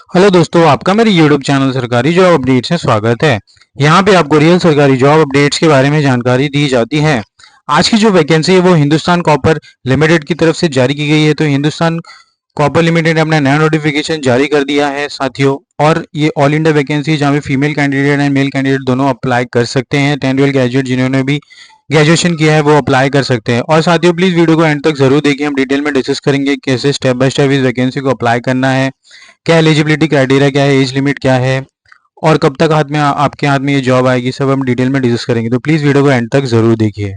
Hello दोस्तों, आपका मेरे YouTube चैनल सरकारी जॉब अपडेट्स में स्वागत है। यहाँ पे आपको रियल सरकारी जॉब अपडेट्स के बारे में जानकारी दी जाती है। आज की जो वैकेंसी है वो हिंदुस्तान कॉपर लिमिटेड की तरफ से जारी की गई है। तो हिंदुस्तान कॉपर लिमिटेड ने अपना नया नोटिफिकेशन जारी कर दिया है साथियों। और ये ऑल इंडिया वैकेंसी है जहाँ पे female candidate and male candidate दोनों अप्लाई कर सकते हैं। 10-12 ग्रेजुएट जिन्होंने भी ग्रेजुएशन किया है वो अप्लाई कर सकते हैं। और साथियों प्लीज वीडियो को एंड तक जरूर देखिए, हम डिटेल में डिस्कस करेंगे कैसे स्टेप बाय स्टेप इस वैकेंसी को अप्लाई करना है, क्या एलिजिबिलिटी क्राइटेरिया क्या है, एज लिमिट क्या है और कब तक हाथ में आपके हाथ में ये जॉब आएगी, सब हम डिटेल में डिस्कस करेंगे। तो प्लीज़ वीडियो को एंड तक ज़रूर देखिए।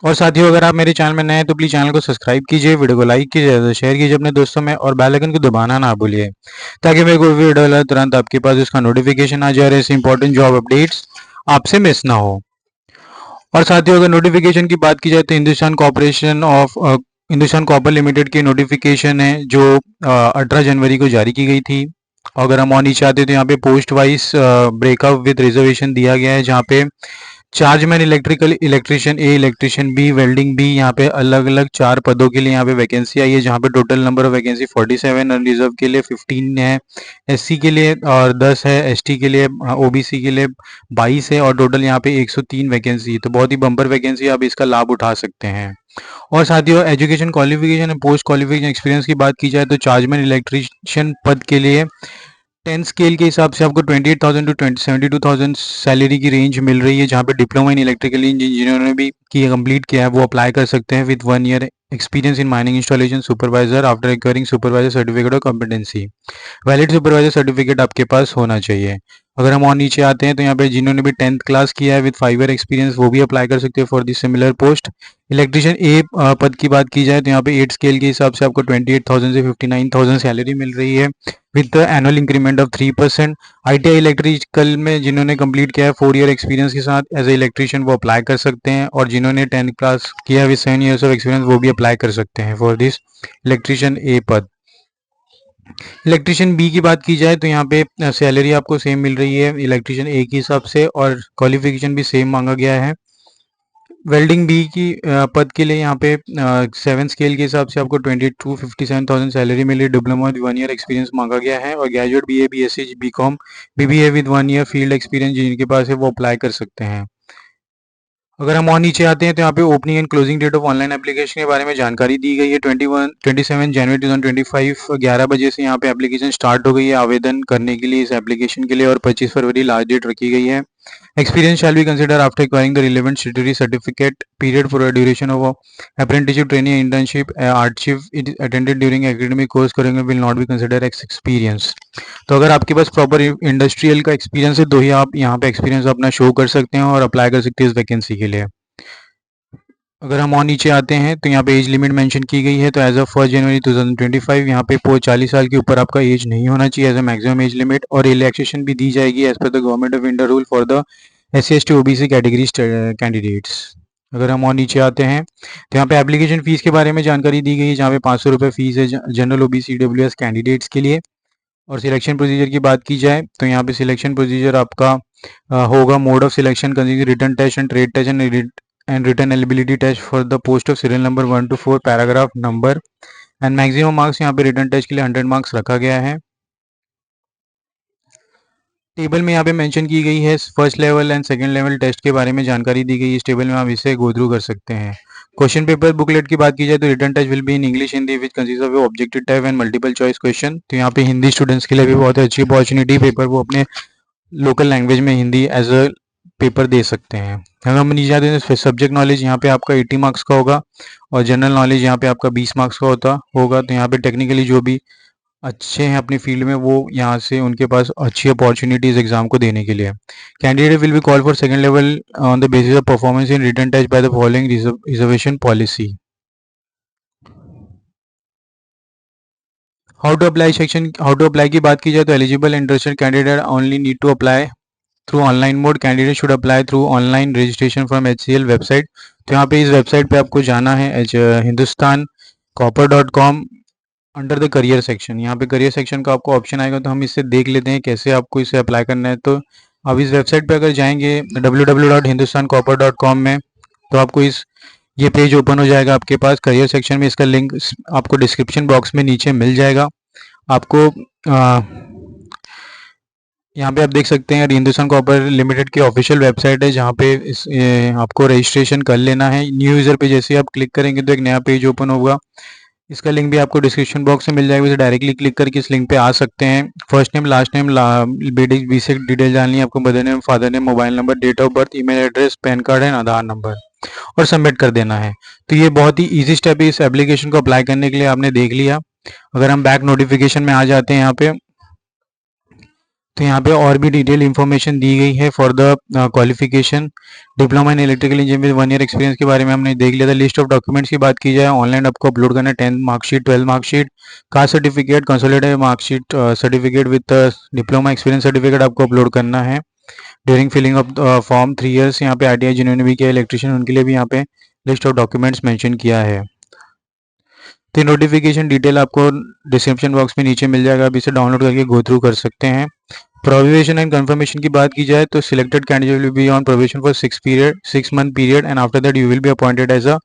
और साथियों अगर आप मेरे चैनल में नए हैं तो प्लीज़ चैनल को सब्सक्राइब कीजिए, वीडियो को लाइक कीजिए, ज़्यादा शेयर कीजिए अपने दोस्तों में और बेल आइकन को दबाना ना भूलिए ताकि मेरे को वीडियो डाला तुरंत आपके पास उसका नोटिफिकेशन आ जाए, ऐसे इंपॉर्टेंट जॉब अपडेट्स आपसे मिस ना हो। और साथियों अगर नोटिफिकेशन की बात की जाए तो हिंदुस्तान कॉपर लिमिटेड की नोटिफिकेशन है जो 18 जनवरी को जारी की गई थी। अगर हम और नीचे आते तो यहाँ पे post wise breakup with reservation दिया गया है, जहाँ पे चार्जमैन इलेक्ट्रिकल इलेक्ट्रिशियन ए, इलेक्ट्रिशियन बी, वेल्डिंग बी, यहाँ पे अलग अलग 4 पदों के लिए यहाँ पे वैकेंसी आई है, जहाँ पे total number of vacancy 47, unreserve के लिए 15 है, एससी के लिए और 10 है, एसटी के लिए ओबीसी के लिए 22 है और टोटल यहाँ पे 103 वैकेंसी है। तो बहुत ही बम्पर वैकेंसी, आप इसका लाभ उठा सकते हैं। और साथियों education qualification and post qualification experience की बात की जाए तो चार्जमैन इलेक्ट्रिशियन पद के लिए 10 स्केल के हिसाब से आपको 28,000 टू 72,000 सैलरी की रेंज मिल रही है, जहाँ पे डिप्लोमा इन इलेक्ट्रिकल इंजीनियर ने भी कंप्लीट किया है वो अप्लाई कर सकते हैं with 1 year experience in mining installation supervisor after acquiring supervisor certificate और कॉम्पिटेंसी। वैलिड सुपरवाइजर सर्टिफिकेट आपके पास होना चाहिए। अगर हम और नीचे आते हैं तो यहाँ पे जिन्होंने भी 10th क्लास किया है विद 5 ईयर एक्सपीरियंस वो भी अप्लाई कर सकते हैं for the similar post. Electrician ए पद की बात की जाए तो यहाँ पे 8 स्केल के हिसाब से आपको 28,000 से 59,000 सैलरी मिल रही है with annual increment of 3%। ITI electrical में जिन्होंने कंप्लीट किया है 4 ईयर एक्सपीरियंस के साथ एज ए इलेक्ट्रिशियन वो अप्लाई कर सकते हैं, और जिन्होंने 10th क्लास किया है विद 7 ईयर्स ऑफ एक्सपीरियंस वो भी अप्लाई कर सकते हैं फॉर दिस इलेक्ट्रिशियन ए पद। इलेक्ट्रिशियन बी की बात की जाए तो यहाँ पे सैलरी आपको सेम मिल रही है इलेक्ट्रिशियन ए के हिसाब से और क्वालिफिकेशन भी सेम मांगा गया है। वेल्डिंग बी की पद के लिए यहाँ पे 7 स्केल के हिसाब से आपको 22,57,000 सैलरी मिली, डिप्लोमा विद 1 ईयर एक्सपीरियंस मांगा गया है, और graduate BA, BSc, BCom, BBA with 1 year field experience जिनके पास है वो अप्लाई कर सकते हैं। अगर हम और नीचे आते हैं तो यहाँ पे opening and closing date of online application के बारे में जानकारी दी गई है। 27 जनवरी 2025 11 बजे से यहाँ पे एप्लीकेशन स्टार्ट हो गई है आवेदन करने के लिए इस एप्लीकेशन के लिए, और 25 फरवरी लास्ट डेट रखी गई है। Experience shall be consider after acquiring the relevant statutory certificate period for a duration of apprenticeship training internship hardship it attended during academic course curriculum will not be consider experience. तो अगर आपके पास proper industrial का experience है तो ही आप यहाँ पे experience अपना शो कर सकते हैं और अप्लाई कर सकते हैं इस वैकेंसी के लिए। अगर हम और नीचे आते हैं तो यहाँ पे एज लिमिट मेंशन की गई है। तो एज ऑफ 1 जनवरी 2025 यहाँ पे 40 साल के ऊपर आपका एज नहीं होना चाहिए as a maximum age limit, और रिलैक्सेशन भी दी जाएगी as per the government of India rule for the SC ST OBC categories candidates. अगर हम और नीचे आते हैं तो यहाँ पे एप्लीकेशन फीस के बारे में जानकारी दी गई है, जहाँ पे 500 रुपये फीस है जनरल OBC EWS कैंडिडेट्स के लिए। और सिलेक्शन प्रोसीजर की बात की जाए तो यहाँ पे सिलेक्शन प्रोसीजर आपका होगा mode of selection consisting written test and trade test and written eligibility test for the post of serial number 1 to 4 paragraph number and maximum marks यहाँ पे रिटन टेस्ट के लिए 100 मार्क्स रखा गया है। टेबल में यहाँ पे मेंशन की गई है first level and second level test के बारे में जानकारी दी गई है। इस टेबल में आप इसे गो थ्रू कर सकते हैं। क्वेश्चन पेपर बुकलेट की बात की जाए तो written test will be in English Hindi which consist of objective type and multiple choice question. तो यहाँ पे हिंदी स्टूडेंट्स के लिए भी बहुत अच्छी अपॉर्चुनिटी, पेपर वो अपने लोकल लैंग्वेज में हिंदी एज अ पेपर दे सकते हैं। अगर हम नीचे आते हैं सब्जेक्ट नॉलेज यहाँ पे आपका 80 मार्क्स का होगा और जनरल नॉलेज यहाँ पे आपका 20 मार्क्स का होगा। तो यहाँ पे टेक्निकली जो भी अच्छे हैं अपनी फील्ड में वो यहाँ से उनके पास अच्छी अपॉर्चुनिटीज एग्जाम को देने के लिए। Candidate will be call for second level on the basis of performance in written test by the following reservation policy. How to apply की बात की जाए तो eligible interested candidate only need to apply through online mode. Candidate should apply through online registration from HCL website. तो यहाँ पे इस website पे आपको जाना है Hindustan Copper .com under the career section. यहाँ पे करियर सेक्शन का आपको ऑप्शन आएगा, तो हम इससे देख लेते हैं कैसे आपको इसे अप्लाई करना है। तो अब इस वेबसाइट पे अगर जाएंगे www.hindustancorper.com में तो आपको ये पेज ओपन हो जाएगा आपके पास करियर सेक्शन में। इसका लिंक आपको डिस्क्रिप्शन बॉक्स में नीचे मिल जाएगा। आपको यहाँ पे आप देख सकते हैं हिंदुस्तान कॉपर लिमिटेड की ऑफिशियल वेबसाइट है, जहाँ पे आपको रजिस्ट्रेशन कर लेना है। न्यू यूज़र पे जैसे आप क्लिक करेंगे तो एक नया पेज ओपन होगा। इसका लिंक भी आपको डिस्क्रिप्शन बॉक्स में मिल जाएगा, वैसे डायरेक्टली क्लिक करके इस लिंक पे आ सकते हैं। First name, last name, basic detail जाननी है आपको, mother name, father name, mobile number, date of birth, email address, PAN card and Aadhaar number, और सबमिट कर देना है। तो ये बहुत ही ईजी स्टेप है इस एप्लीकेशन को अप्लाई करने के लिए, आपने देख लिया। अगर हम बैक नोटिफिकेशन में आ जाते हैं यहाँ पे, तो यहाँ पे और भी डिटेल इन्फॉर्मेशन दी गई है for the qualification. Diploma in electrical engineering with 1 year experience के बारे में हमने देख लिया था। लिस्ट ऑफ डॉक्यूमेंट्स की बात की जाए, ऑनलाइन आपको अपलोड करना है 10th marksheet, 12th marksheet, caste certificate, consolidated marksheet certificate with diploma experience certificate आपको अपलोड करना है। During filling of form 3 years यहाँ पे ITI जिन्होंने भी किया इलेक्ट्रिशियन, उनके लिए भी यहाँ पे लिस्ट ऑफ डॉक्यूमेंट्स मेंशन किया है। तो नोटिफिकेशन डिटेल आपको डिस्क्रिप्शन बॉक्स में नीचे मिल जाएगा, आप इसे डाउनलोड करके गो थ्रू कर सकते हैं। प्रोविजन एंड कंफर्मेशन की बात की जाए तो selected candidate will be on provision for 6 month period and after that you will be appointed as a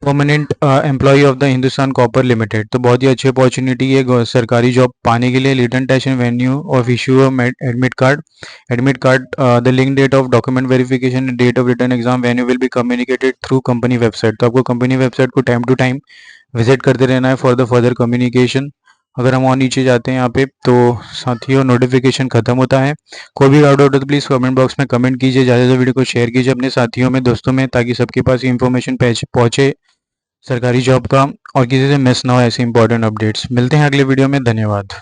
permanent employ of the Hindustan Copper Limited. तो बहुत ही अच्छी अपॉर्चुनिटी है सरकारी जॉब पाने के लिए। Written test and venue of issue admit card, the link date of document verification, date of return exam venue will be communicated through company website. तो आपको कंपनी वेबसाइट को टाइम टू टाइम विजिट करते रहना है for the further communication. अगर हम और नीचे जाते हैं यहाँ पे तो साथियों नोटिफिकेशन खत्म होता है। कोई भी डाउट हो तो प्लीज़ कमेंट बॉक्स में कमेंट कीजिए, ज़्यादा से वीडियो को शेयर कीजिए अपने साथियों में, दोस्तों में, ताकि सबके पास ये इन्फॉर्मेशन पहुँचे सरकारी जॉब का और किसी से मिस ना हो ऐसे इंपॉर्टेंट अपडेट्स। मिलते हैं अगले वीडियो में, धन्यवाद।